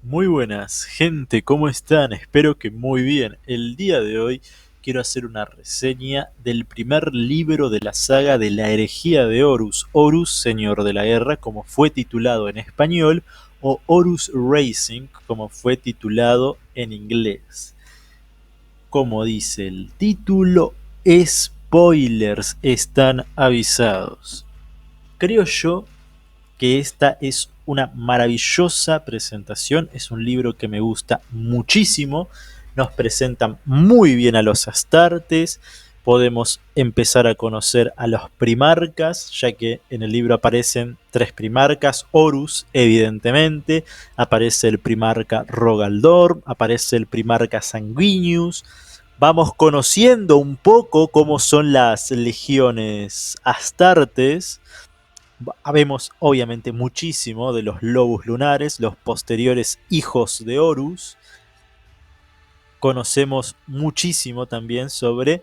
Muy buenas, gente, ¿cómo están? Espero que muy bien. El día de hoy quiero hacer una reseña del primer libro de la saga de la herejía de Horus, Horus, Señor de la Guerra, como fue titulado en español, o Horus Racing, como fue titulado en inglés. Como dice el título, spoilers están avisados. Creo yo que esta es una maravillosa presentación, es un libro que me gusta muchísimo, nos presentan muy bien a los astartes, podemos empezar a conocer a los primarcas, ya que en el libro aparecen tres primarcas, Horus evidentemente, aparece el primarca Rogaldor, aparece el primarca Sanguinius, vamos conociendo un poco cómo son las legiones astartes. Habemos obviamente muchísimo de los lobos lunares, los posteriores hijos de Horus. Conocemos muchísimo también sobre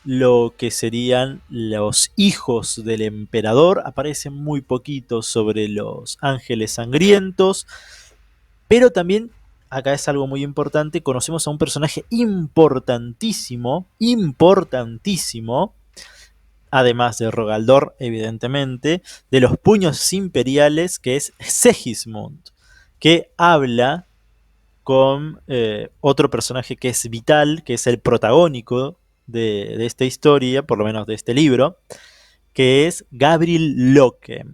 lo que serían los hijos del emperador. Aparecen muy poquito sobre los ángeles sangrientos. Pero también, acá es algo muy importante, conocemos a un personaje importantísimo, importantísimo, además de Rogaldor, evidentemente, de los puños imperiales, que es Segismund, que habla con otro personaje que es vital, que es el protagónico de esta historia, por lo menos de este libro, que es Gabriel Locke.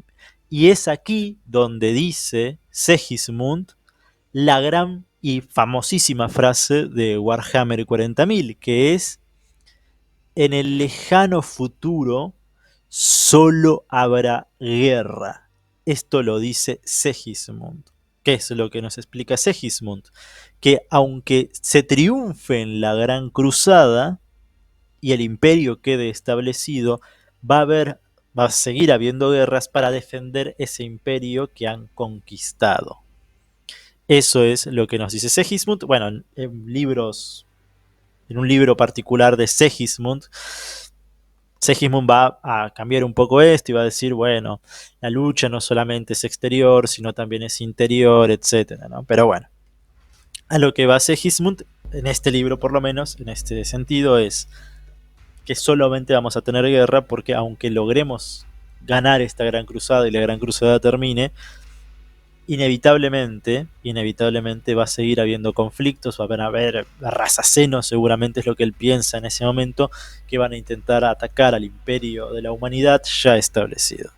Y es aquí donde dice Segismund la gran y famosísima frase de Warhammer 40.000, que es: en el lejano futuro solo habrá guerra. Esto lo dice Segismund. ¿Qué es lo que nos explica Segismund? Que aunque se triunfe en la Gran Cruzada y el imperio quede establecido, va a seguir habiendo guerras para defender ese imperio que han conquistado. Eso es lo que nos dice Segismund. Bueno, en un libro particular de Segismund, Segismund va a cambiar un poco esto y va a decir, bueno, la lucha no solamente es exterior, sino también es interior, etcétera, ¿no? Pero bueno, a lo que va Segismund, en este libro por lo menos, en este sentido, es que solamente vamos a tener guerra porque aunque logremos ganar esta gran cruzada y la gran cruzada termine, inevitablemente va a seguir habiendo conflictos, va a haber razacenos, seguramente es lo que él piensa en ese momento, que van a intentar atacar al imperio de la humanidad ya establecido.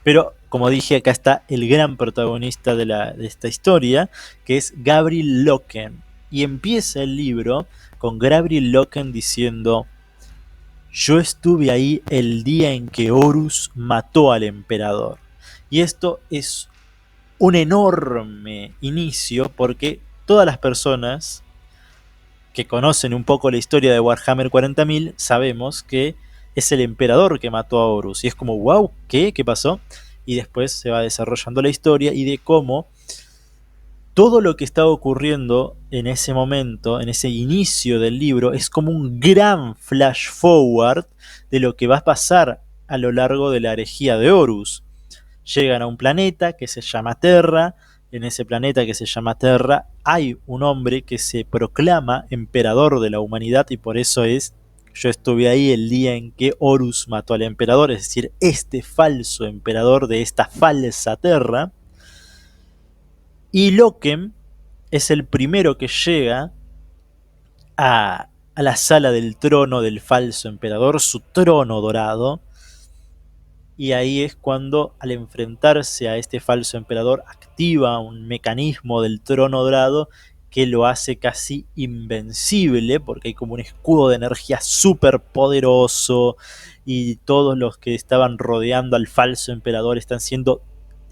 Pero, como dije, acá está el gran protagonista de esta historia, que es Gabriel Loken. Y empieza el libro con Gabriel Loken diciendo: yo estuve ahí el día en que Horus mató al emperador. Y esto es un enorme inicio porque todas las personas que conocen un poco la historia de Warhammer 40.000 sabemos que es el emperador que mató a Horus. Y es como, wow, ¿qué? ¿Qué pasó? Y después se va desarrollando la historia y de cómo todo lo que estaba ocurriendo en ese momento, en ese inicio del libro, es como un gran flash forward de lo que va a pasar a lo largo de la herejía de Horus. Llegan a un planeta que se llama Terra. En ese planeta que se llama Terra hay un hombre que se proclama emperador de la humanidad y por eso es: yo estuve ahí el día en que Horus mató al emperador, es decir, este falso emperador de esta falsa Terra. Y Loken es el primero que llega a la sala del trono del falso emperador, su trono dorado, y ahí es cuando, al enfrentarse a este falso emperador, activa un mecanismo del trono dorado que lo hace casi invencible, porque hay como un escudo de energía súper poderoso y todos los que estaban rodeando al falso emperador están siendo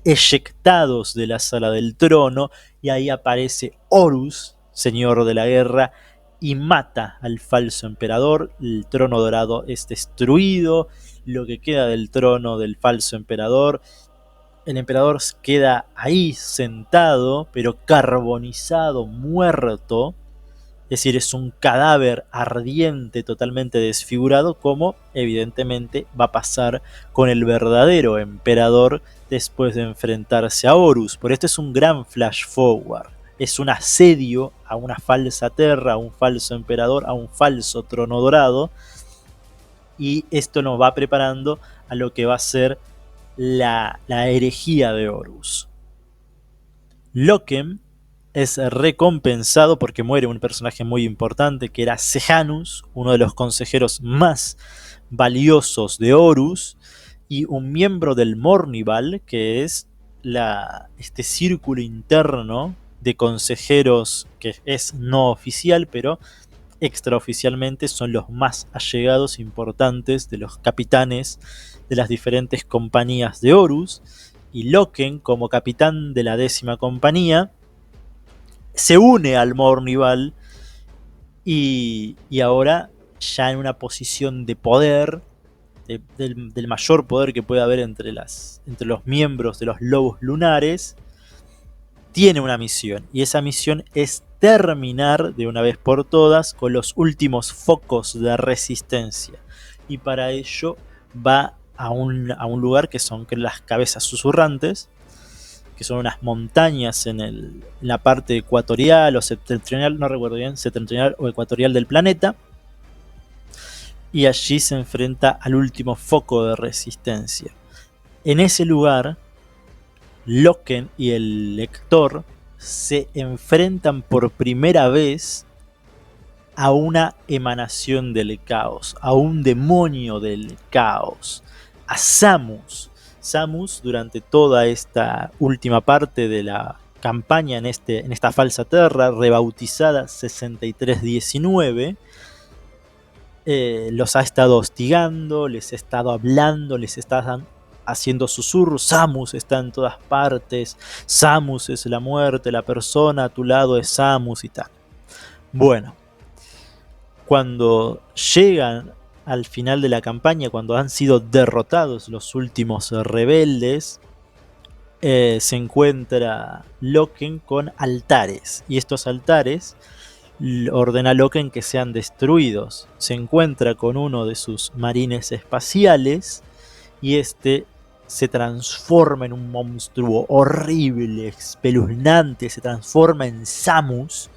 eyectados de la sala del trono, y ahí aparece Horus, señor de la guerra, y mata al falso emperador. El trono dorado es destruido, lo que queda del trono del falso emperador, el emperador queda ahí sentado, pero carbonizado, muerto. Es decir, es un cadáver ardiente, totalmente desfigurado, como evidentemente va a pasar con el verdadero emperador después de enfrentarse a Horus. Por esto es un gran flash forward. Es un asedio a una falsa Terra, a un falso emperador, a un falso trono dorado. Y esto nos va preparando a lo que va a ser la herejía de Horus. Loken es recompensado porque muere un personaje muy importante que era Sejanus, uno de los consejeros más valiosos de Horus, y un miembro del Mournival, que es este círculo interno de consejeros que es no oficial, pero extraoficialmente son los más allegados, importantes de los capitanes de las diferentes compañías de Horus. Y Loken, como capitán de la 10ª compañía, se une al Mournival y ahora ya en una posición de poder, del mayor poder que puede haber entre los miembros de los lobos lunares, tiene una misión, y esa misión es terminar de una vez por todas con los últimos focos de resistencia, y para ello va a un lugar que son las cabezas susurrantes, que son unas montañas en la parte ecuatorial o septentrional, no recuerdo bien, septentrional o ecuatorial del planeta, y allí se enfrenta al último foco de resistencia. En ese lugar, Loken y el lector se enfrentan por primera vez a una emanación del caos, a un demonio del caos, a Samus. Samus, durante toda esta última parte de la campaña en esta falsa Terra, rebautizada 6319, los ha estado hostigando, les ha estado hablando, les está haciendo susurros. Samus está en todas partes, Samus es la muerte, la persona a tu lado es Samus y tal. Bueno, cuando llegan al final de la campaña, cuando han sido derrotados los últimos rebeldes, se encuentra Loken con altares, y estos altares ordena Loken que sean destruidos. Se encuentra con uno de sus marines espaciales y este se transforma en un monstruo horrible, espeluznante, se transforma en Samus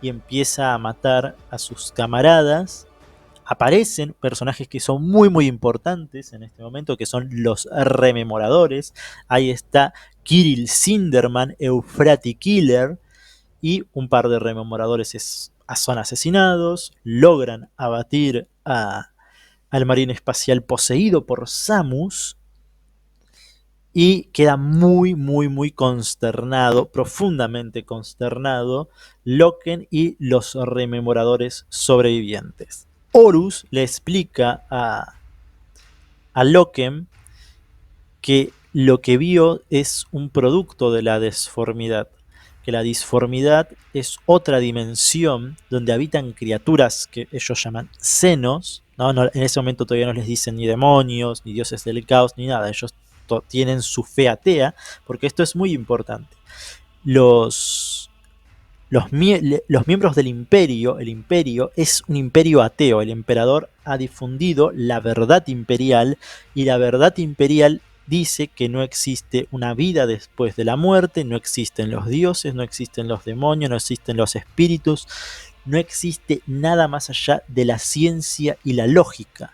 y empieza a matar a sus camaradas. Aparecen personajes que son muy importantes en este momento, que son los rememoradores. Ahí está Kirill Sinderman, Euphrati Killer, y un par de rememoradores son asesinados. Logran abatir al marine espacial poseído por Samus y queda muy consternado, profundamente consternado, Loken y los rememoradores sobrevivientes. Horus le explica a Loken que lo que vio es un producto de la disformidad, que la disformidad es otra dimensión donde habitan criaturas que ellos llaman senos, ¿no? En ese momento todavía no les dicen ni demonios, ni dioses del caos, ni nada, ellos tienen su fe atea, porque esto es muy importante. Los miembros del imperio, el imperio es un imperio ateo, el emperador ha difundido la verdad imperial, y la verdad imperial dice que no existe una vida después de la muerte, no existen los dioses, no existen los demonios, no existen los espíritus, no existe nada más allá de la ciencia y la lógica,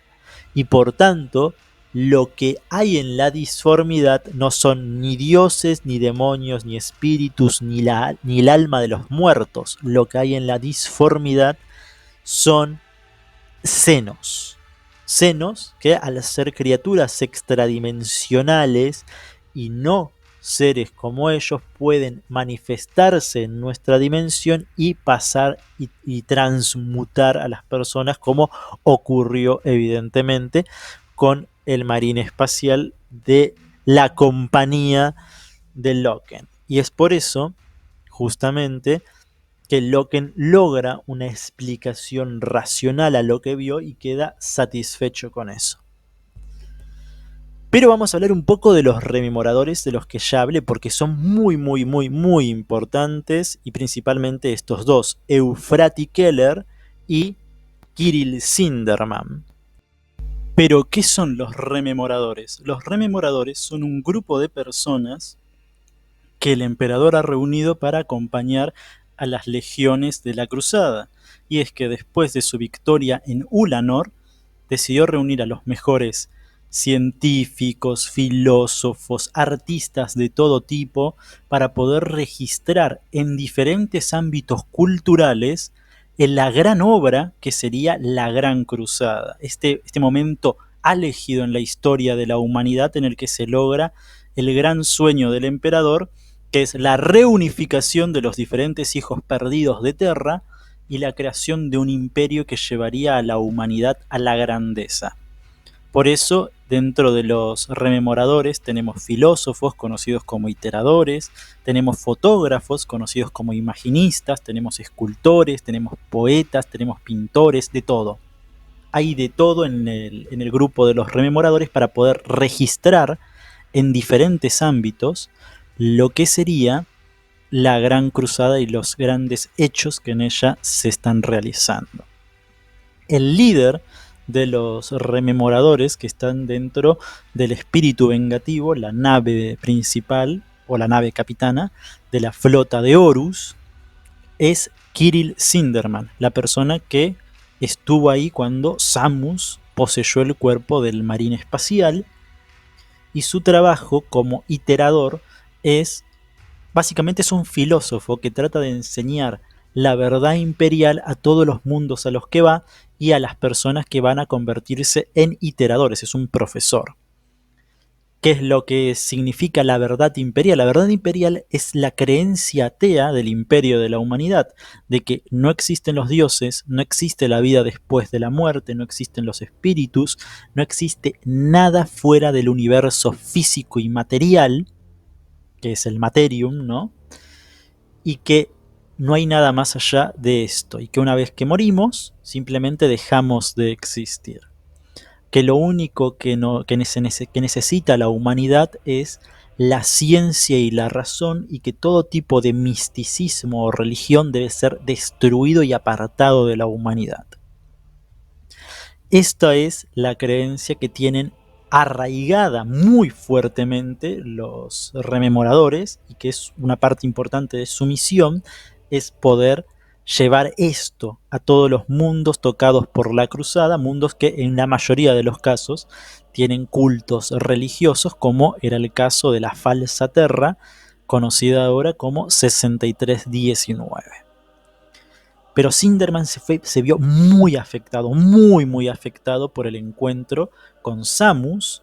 y por tanto lo que hay en la disformidad no son ni dioses, ni demonios, ni espíritus, ni el alma de los muertos. Lo que hay en la disformidad son senos. Senos que, al ser criaturas extradimensionales y no seres como ellos, pueden manifestarse en nuestra dimensión y pasar y transmutar a las personas, como ocurrió evidentemente con el marine espacial de la compañía de Loken. Y es por eso, justamente, que Loken logra una explicación racional a lo que vio y queda satisfecho con eso. Pero vamos a hablar un poco de los rememoradores de los que ya hablé, porque son muy importantes, y principalmente estos dos, Euphrati Keller y Kirill Sinderman. Pero, ¿qué son los rememoradores? Los rememoradores son un grupo de personas que el emperador ha reunido para acompañar a las legiones de la cruzada. Y es que después de su victoria en Ulanor, decidió reunir a los mejores científicos, filósofos, artistas de todo tipo para poder registrar en diferentes ámbitos culturales en la gran obra que sería la Gran Cruzada. Este momento álgido en la historia de la humanidad en el que se logra el gran sueño del emperador, que es la reunificación de los diferentes hijos perdidos de Terra y la creación de un imperio que llevaría a la humanidad a la grandeza. Por eso, dentro de los rememoradores tenemos filósofos conocidos como iteradores, tenemos fotógrafos conocidos como imaginistas, tenemos escultores, tenemos poetas, tenemos pintores, de todo. Hay de todo en el grupo de los rememoradores para poder registrar en diferentes ámbitos lo que sería la Gran Cruzada y los grandes hechos que en ella se están realizando. El líder de los rememoradores que están dentro del espíritu vengativo, la nave principal o la nave capitana de la flota de Horus, es Kirill Sinderman, la persona que estuvo ahí cuando Samus poseyó el cuerpo del marín espacial, y su trabajo como iterador básicamente es un filósofo que trata de enseñar la verdad imperial a todos los mundos a los que va y a las personas que van a convertirse en iteradores. Es un profesor. ¿Qué es lo que significa la verdad imperial? La verdad imperial es la creencia atea del imperio de la humanidad, de que no existen los dioses, no existe la vida después de la muerte, no existen los espíritus, no existe nada fuera del universo físico y material, que es el materium, ¿no? Y que no hay nada más allá de esto, y que una vez que morimos, simplemente dejamos de existir. Que lo único que necesita la humanidad es la ciencia y la razón, y que todo tipo de misticismo o religión debe ser destruido y apartado de la humanidad. Esta es la creencia que tienen arraigada muy fuertemente los rememoradores, y que es una parte importante de su misión, es poder llevar esto a todos los mundos tocados por la cruzada, mundos que en la mayoría de los casos tienen cultos religiosos, como era el caso de la falsa Terra, conocida ahora como 6319. Pero Sinderman se vio muy afectado, muy afectado por el encuentro con Samus,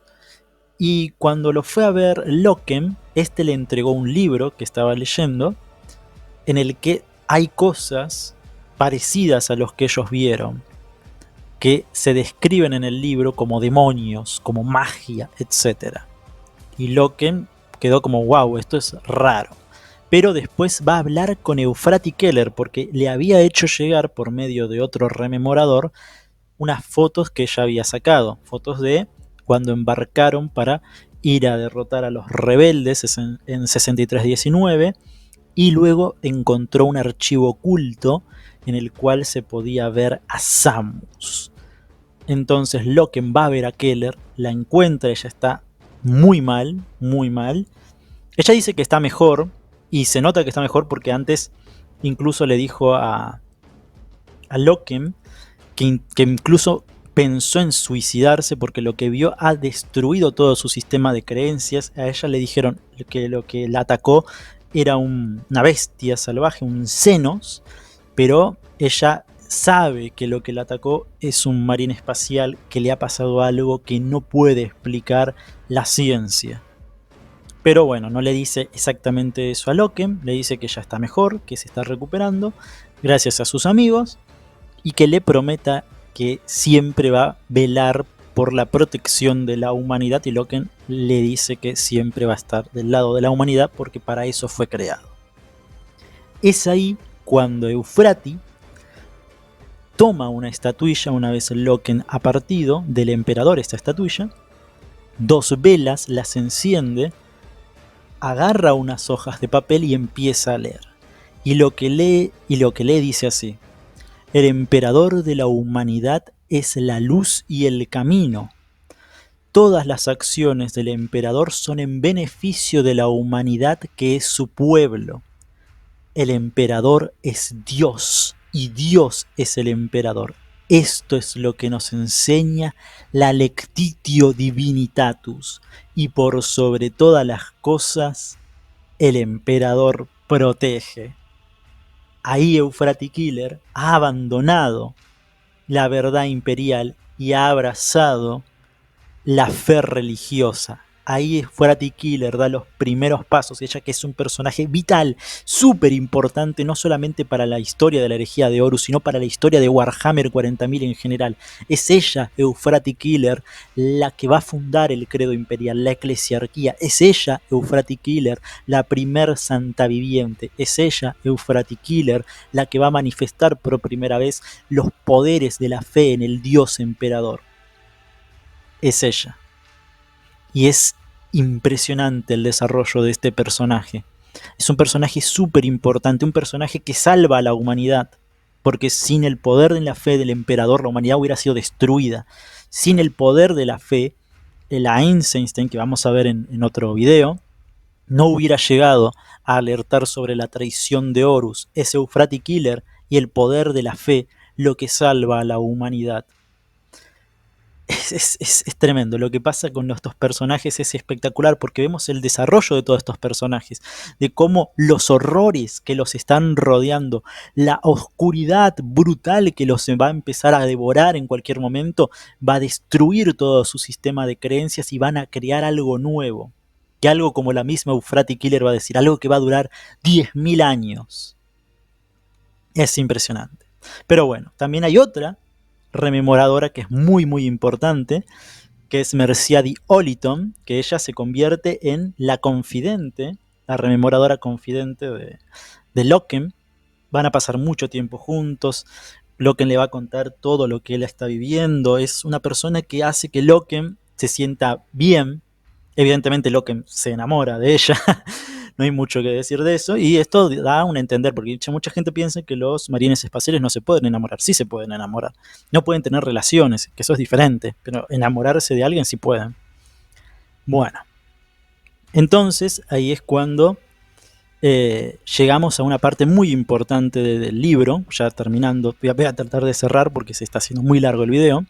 y cuando lo fue a ver Loken, este le entregó un libro que estaba leyendo, en el que hay cosas parecidas a los que ellos vieron, que se describen en el libro como demonios, como magia, etc. Y Loken quedó como, wow, esto es raro. Pero después va a hablar con Euphrati Keller, porque le había hecho llegar por medio de otro rememorador unas fotos que ella había sacado, fotos de cuando embarcaron para ir a derrotar a los rebeldes en 6319, y luego encontró un archivo oculto en el cual se podía ver a Samus. Entonces Loken va a ver a Keller, la encuentra, ella está muy mal, muy mal. Ella dice que está mejor, y se nota que está mejor porque antes incluso le dijo a Loken que incluso pensó en suicidarse porque lo que vio ha destruido todo su sistema de creencias. A ella le dijeron que lo que la atacó era una bestia salvaje, un Xenos, pero ella sabe que lo que la atacó es un marín espacial, que le ha pasado algo que no puede explicar la ciencia. Pero bueno, no le dice exactamente eso a Loken, le dice que ya está mejor, que se está recuperando, gracias a sus amigos, y que le prometa que siempre va a velar por la protección de la humanidad, y Loken le dice que siempre va a estar del lado de la humanidad porque para eso fue creado. Es ahí cuando Euphrati toma una estatuilla, una vez Loken ha partido del emperador esta estatuilla, 2 velas, las enciende, agarra unas hojas de papel y empieza a leer. Y lo que lee dice así: el emperador de la humanidad es la luz y el camino. todas las acciones del emperador son en beneficio de la humanidad que es su pueblo. El emperador es Dios y Dios es el emperador. Esto es lo que nos enseña la Lectitio Divinitatus, y por sobre todas las cosas, el emperador protege. Ahí Euphrati Killer ha abandonado la verdad imperial y ha abrazado la fe religiosa. Ahí Euphrati Killer da los primeros pasos, ella que es un personaje vital, súper importante, no solamente para la historia de la herejía de Horus, sino para la historia de Warhammer 40.000 en general. Es ella, Euphrati Killer, la que va a fundar el credo imperial, la eclesiarquía. Es ella, Euphrati Killer, la primer santa viviente. Es ella, Euphrati Killer, la que va a manifestar por primera vez los poderes de la fe en el Dios emperador. Es ella. Y es impresionante el desarrollo de este personaje. Es un personaje súper importante, un personaje que salva a la humanidad, porque sin el poder de la fe del emperador la humanidad hubiera sido destruida. Sin el poder de la fe, la Einstein, que vamos a ver en otro video, no hubiera llegado a alertar sobre la traición de Horus. Es Euphrati Killer y el poder de la fe lo que salva a la humanidad. Es tremendo. Lo que pasa con estos personajes es espectacular porque vemos el desarrollo de todos estos personajes, de cómo los horrores que los están rodeando, la oscuridad brutal que los va a empezar a devorar en cualquier momento, va a destruir todo su sistema de creencias y van a crear algo nuevo. Que algo como la misma Euphrati Killer va a decir, algo que va a durar 10.000 años. Es impresionante. Pero bueno, también hay otra rememoradora que es muy muy importante, que es Merciadi Oliton, que ella se convierte en la confidente, la rememoradora confidente de Loken. Van a pasar mucho tiempo juntos. Loken le va a contar todo lo que él está viviendo. Es una persona que hace que Loken se sienta bien. Evidentemente Loken se enamora de ella. No hay mucho que decir de eso, y esto da a entender, porque mucha gente piensa que los marines espaciales no se pueden enamorar. Sí se pueden enamorar, no pueden tener relaciones, que eso es diferente, pero enamorarse de alguien sí pueden. Bueno, entonces ahí es cuando llegamos a una parte muy importante del libro, ya terminando. Voy a tratar de cerrar porque se está haciendo muy largo el video.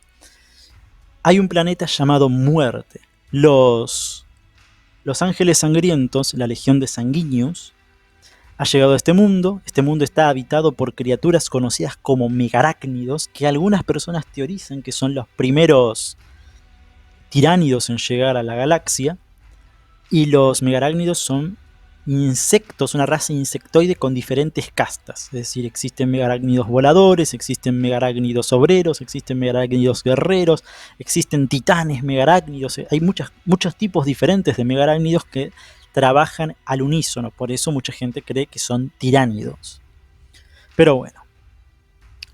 Hay un planeta llamado Muerte. Los ángeles sangrientos, la legión de Sanguinius, ha llegado a este mundo. Este mundo está habitado por criaturas conocidas como megarácnidos, que algunas personas teorizan que son los primeros tiránidos en llegar a la galaxia. Y los megarácnidos son insectos, una raza insectoide con diferentes castas. Es decir, existen megarácnidos voladores, existen megarácnidos obreros, existen megarácnidos guerreros, existen titanes megarácnidos. Hay muchos tipos diferentes de megarácnidos que trabajan al unísono. Por eso mucha gente cree que son tiránidos. Pero bueno,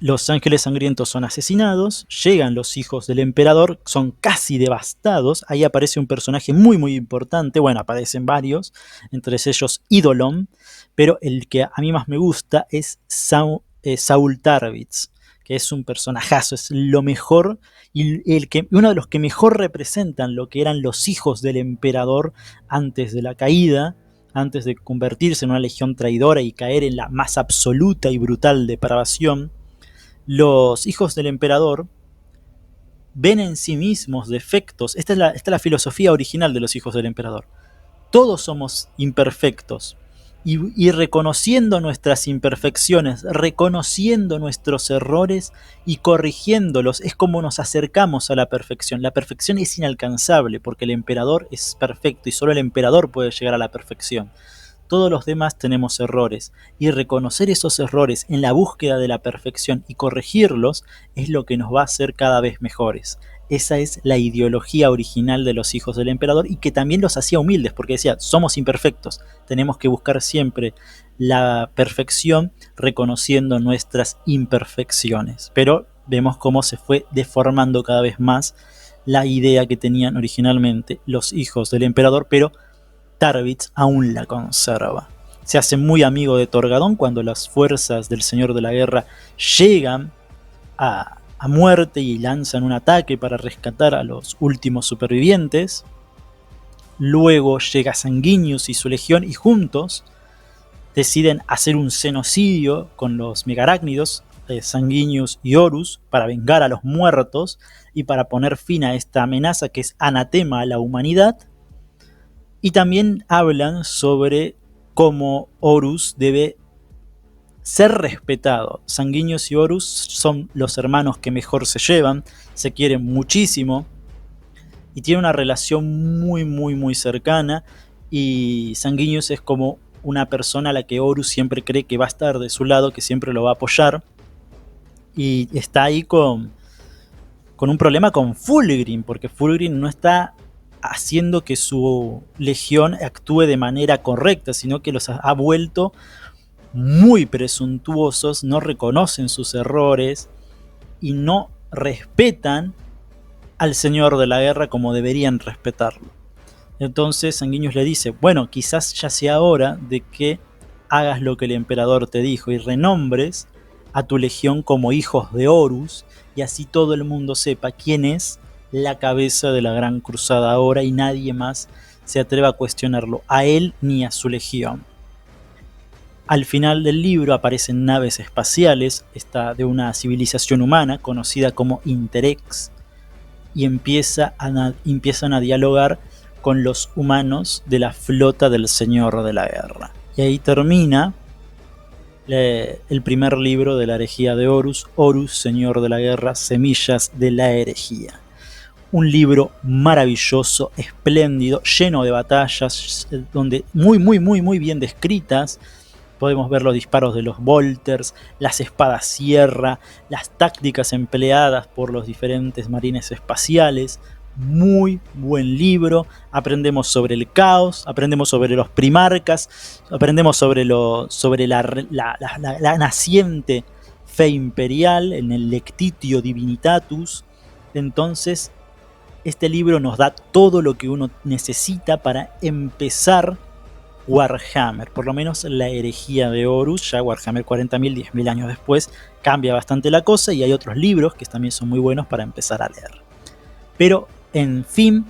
los ángeles sangrientos son asesinados, llegan los hijos del emperador, son casi devastados. Ahí aparece un personaje muy muy importante, bueno, aparecen varios, entre ellos Eidolon, pero el que a mí más me gusta es Saul Tarvitz, que es un personajazo, es lo mejor y uno de los que mejor representan lo que eran los hijos del emperador antes de la caída, antes de convertirse en una legión traidora y caer en la más absoluta y brutal depravación. Los hijos del emperador ven en sí mismos defectos. Esta es la filosofía original de los hijos del emperador. Todos somos imperfectos. Y reconociendo nuestras imperfecciones, reconociendo nuestros errores y corrigiéndolos, es como nos acercamos a la perfección. La perfección es inalcanzable porque el emperador es perfecto y solo el emperador puede llegar a la perfección. Todos los demás tenemos errores, y reconocer esos errores en la búsqueda de la perfección y corregirlos es lo que nos va a hacer cada vez mejores. Esa es la ideología original de los hijos del emperador, y que también los hacía humildes, porque decía, somos imperfectos, tenemos que buscar siempre la perfección reconociendo nuestras imperfecciones. Pero vemos cómo se fue deformando cada vez más la idea que tenían originalmente los hijos del emperador, pero Tarvitz aún la conserva. Se hace muy amigo de Torgadón cuando las fuerzas del Señor de la Guerra llegan a a muerte y lanzan un ataque para rescatar a los últimos supervivientes. Luego llega Sanguinius y su legión y juntos deciden hacer un genocidio con los megarácnidos, Sanguinius y Horus, para vengar a los muertos y para poner fin a esta amenaza que es anatema a la humanidad. Y también hablan sobre cómo Horus debe ser respetado. Sanguinius y Horus son los hermanos que mejor se llevan, se quieren muchísimo y tienen una relación muy cercana, y Sanguinius es como una persona a la que Horus siempre cree que va a estar de su lado, que siempre lo va a apoyar, y está ahí con un problema con Fulgrim, porque Fulgrim no está haciendo que su legión actúe de manera correcta, sino que los ha vuelto muy presuntuosos, no reconocen sus errores y no respetan al señor de la guerra como deberían respetarlo. Entonces Sanguinius le dice, bueno, quizás ya sea hora de que hagas lo que el emperador te dijo y renombres a tu legión como hijos de Horus, y así todo el mundo sepa quién es la cabeza de la gran cruzada ahora y nadie más se atreva a cuestionarlo, a él ni a su legión. Al final del libro aparecen naves espaciales, esta de una civilización humana conocida como Interex, y empiezan a dialogar con los humanos de la flota del Señor de la Guerra. Y ahí termina el primer libro de la herejía de Horus, Horus, Señor de la Guerra, Semillas de la Herejía. Un libro maravilloso, espléndido, lleno de batallas, donde muy bien descritas. Podemos ver los disparos de los bolters, las espadas sierra, las tácticas empleadas por los diferentes marines espaciales. Muy buen libro. Aprendemos sobre el caos, aprendemos sobre los primarcas, aprendemos sobre la naciente fe imperial en el Lectitio Divinitatus. Entonces, este libro nos da todo lo que uno necesita para empezar Warhammer, por lo menos la herejía de Horus. Ya Warhammer 40.000, 10.000 años después, cambia bastante la cosa y hay otros libros que también son muy buenos para empezar a leer. Pero, en fin,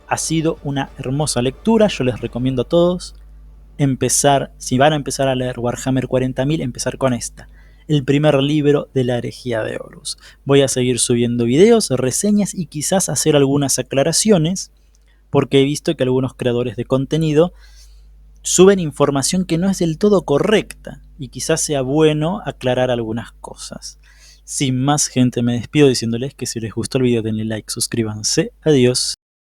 ha sido una hermosa lectura. Yo les recomiendo a todos empezar, si van a empezar a leer Warhammer 40.000, empezar con esta, el primer libro de la herejía de Horus. Voy a seguir subiendo videos, reseñas y quizás hacer algunas aclaraciones, porque he visto que algunos creadores de contenido suben información que no es del todo correcta y quizás sea bueno aclarar algunas cosas. Sin más, gente, me despido diciéndoles que si les gustó el video denle like, suscríbanse, adiós.